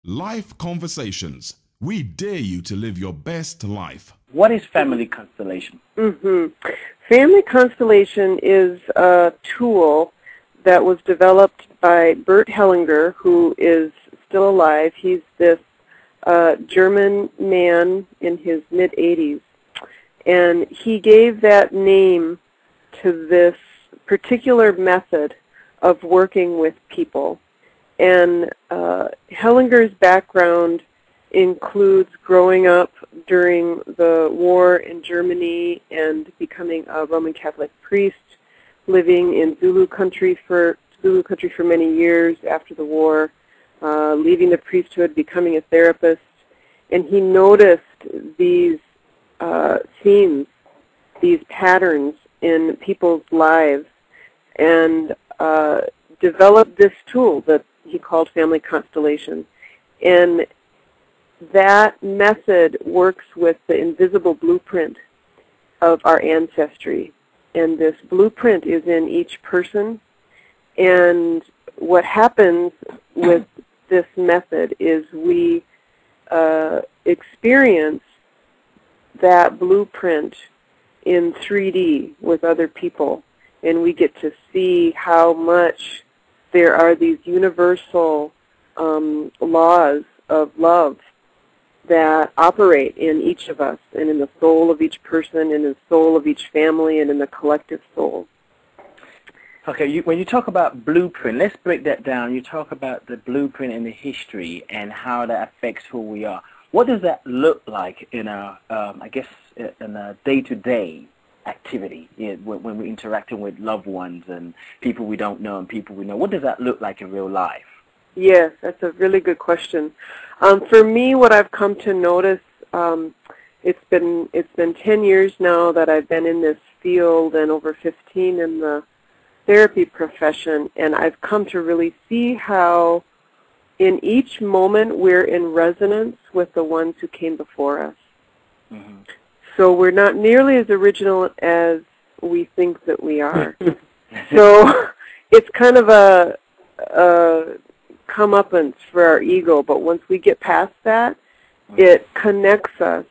Life Conversations. We dare you to live your best life. What is family constellation? Family Constellation is a tool that was developed by Bert Hellinger, who is still alive. He's this German man in his mid-80s. And he gave that name to this particular method of working with people. And Hellinger's background includes growing up during the war in Germany and becoming a Roman Catholic priest, living in Zulu country for many years after the war, leaving the priesthood, becoming a therapist. And he noticed these themes, these patterns in people's lives, and developed this tool that he called Family Constellation. And that method works with the invisible blueprint of our ancestry. And this blueprint is in each person. And what happens with this method is we experience that blueprint in 3D with other people. And we get to see how much there are these universal laws of love that operate in each of us and in the soul of each person and in the soul of each family and in the collective soul. Okay, when you talk about blueprint, let's break that down. You talk about the blueprint and the history and how that affects who we are. What does that look like in a, in a day-to-day activity, when we're interacting with loved ones and people we don't know and people we know? What does that look like in real life? Yes, that's a really good question. For me, what I've come to notice, it's been 10 years now that I've been in this field and over 15 in the therapy profession, and I've come to really see how in each moment we're in resonance with the ones who came before us. Mm-hmm. So we're not nearly as original as we think that we are. So it's kind of a comeuppance for our ego, but once we get past that, it connects us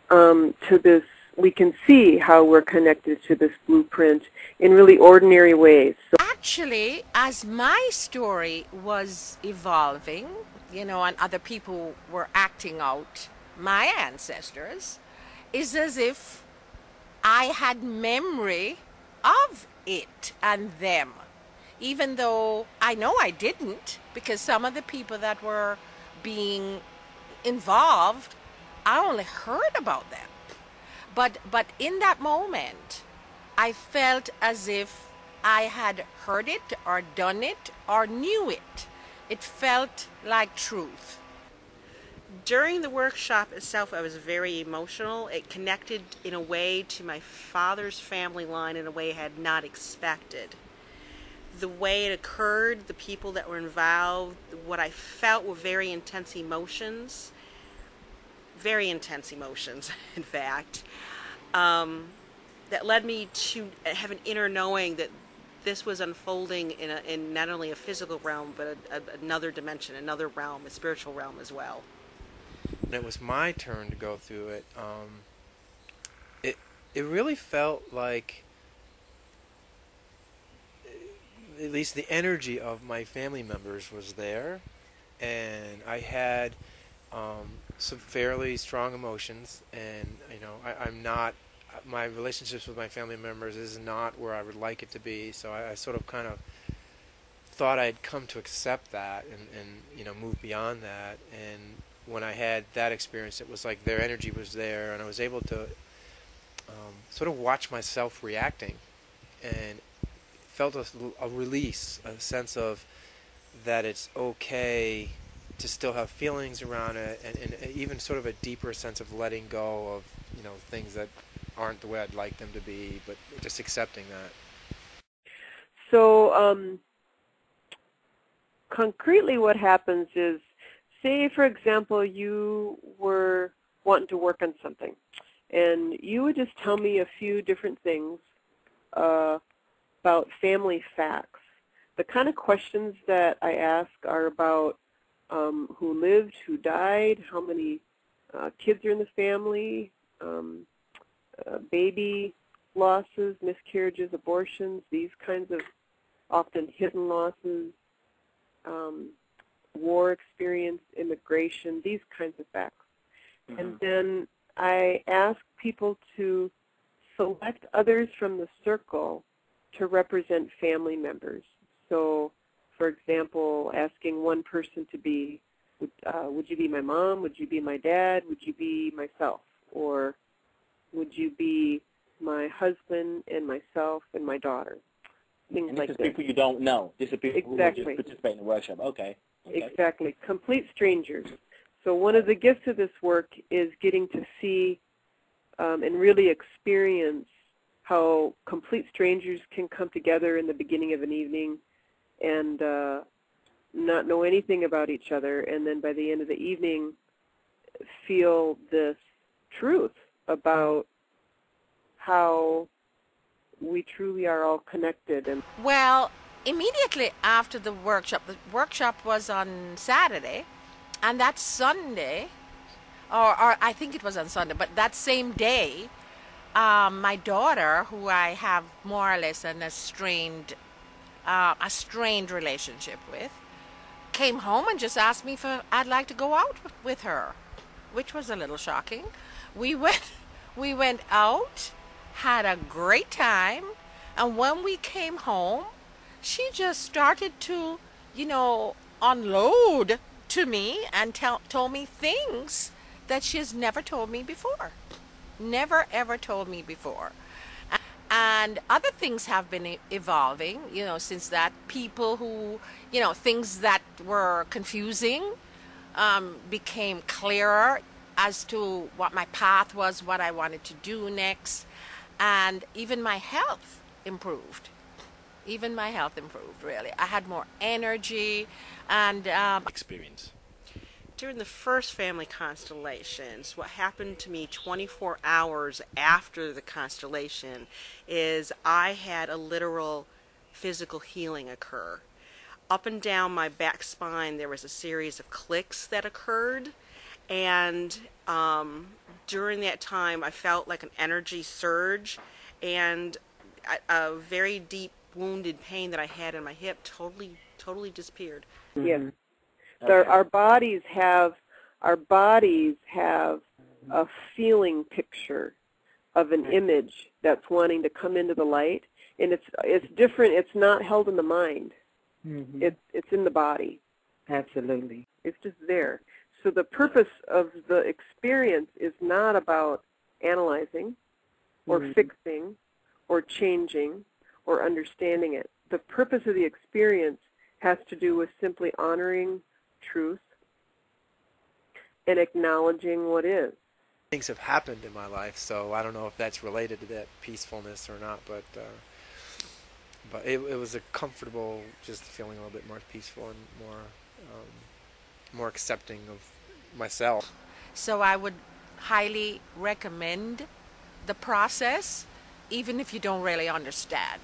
to this. We can see how we're connected to this blueprint in really ordinary ways. So actually, as my story was evolving, and other people were acting out my ancestors, it's as if I had memory of it and them, even though I know I didn't, because some of the people that were being involved, I only heard about them. But in that moment, I felt as if I had heard it or done it or knew it. It felt like truth. During the workshop itself, I was very emotional. It connected in a way to my father's family line in a way I had not expected. The way it occurred, the people that were involved, what I felt were very intense emotions, in fact, that led me to have an inner knowing that this was unfolding in not only a physical realm, but another dimension, another realm, a spiritual realm as well. And it was my turn to go through it. It really felt like, at least the energy of my family members was there, and I had some fairly strong emotions, and I'm not, my relationships with my family members is not where I would like it to be, so I sort of kind of thought I'd come to accept that and move beyond that. And when I had that experience, it was like their energy was there, and I was able to sort of watch myself reacting, and felt a release, a sense of that it's okay to still have feelings around it, and even sort of a deeper sense of letting go of things that aren't the way I'd like them to be, but just accepting that. So concretely what happens is, say for example you were wanting to work on something, and you would just tell me a few different things about family facts. The kind of questions that I ask are about who lived, who died, how many kids are in the family, baby losses, miscarriages, abortions, these kinds of often hidden losses, war experience, immigration, these kinds of facts. Mm-hmm. And then I ask people to select others from the circle to represent family members. So, for example, asking one person to be, would you be my mom? Would you be my dad? Would you be myself? Or would you be my husband and myself and my daughter? Things and like this this. Is people you don't know. This is people exactly. who just participate in the workshop. Okay. Exactly. Complete strangers. So one of the gifts of this work is getting to see and really experience how complete strangers can come together in the beginning of an evening and not know anything about each other, and then by the end of the evening feel this truth about how we truly are all connected. And well, immediately after the workshop was on Saturday, and that Sunday, or I think it was on Sunday, but that same day, my daughter, who I have more or less a strained relationship with, came home and just asked me if I'd like to go out with her, which was a little shocking. We went out, had a great time, and when we came home, she just started to, unload to me and told me things that she has never told me before. Never, ever told me before. And other things have been evolving, since that. People who, things that were confusing became clearer as to what my path was, what I wanted to do next. And even my health improved. Really. I had more energy and experience. During the first family constellations, what happened to me 24 hours after the constellation is I had a literal physical healing occur. Up and down my back spine, there was a series of clicks that occurred, and during that time, I felt like an energy surge, and a very deep wounded pain that I had in my hip totally disappeared. Yes. So our bodies have a feeling picture of an image that's wanting to come into the light, and it's different. It's not held in the mind. Mm-hmm. It's in the body. Absolutely. It's just there. So the purpose of the experience is not about analyzing or fixing or changing or understanding it. The purpose of the experience has to do with simply honoring truth and acknowledging what is. Things have happened in my life, so I don't know if that's related to that peacefulness or not, but it was a comfortable, just feeling a little bit more peaceful and more accepting of myself. So I would highly recommend the process, even if you don't really understand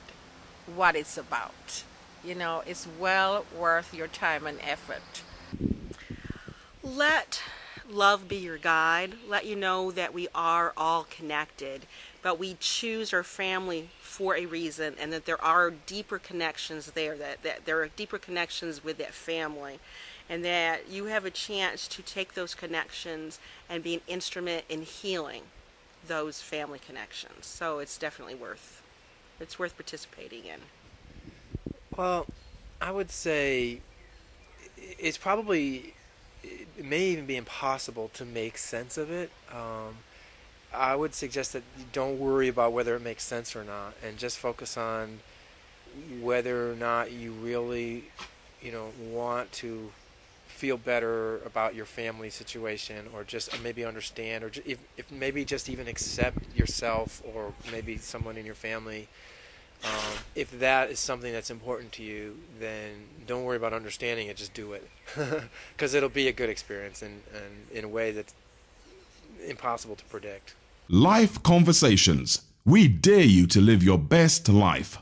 what it's about. It's well worth your time and effort. Let love be your guide. Let you know that we are all connected, but we choose our family for a reason, and that there are deeper connections there, that there are deeper connections with that family, and that you have a chance to take those connections and be an instrument in healing those family connections. So it's definitely worth participating in. Well, I would say it may even be impossible to make sense of it. I would suggest that you don't worry about whether it makes sense or not, and just focus on whether or not you really, want to feel better about your family situation, or just maybe understand, or if maybe just even accept yourself or maybe someone in your family. If that is something that's important to you, then don't worry about understanding it, just do it. Because it'll be a good experience and in a way that's impossible to predict. Life Conversations. We dare you to live your best life.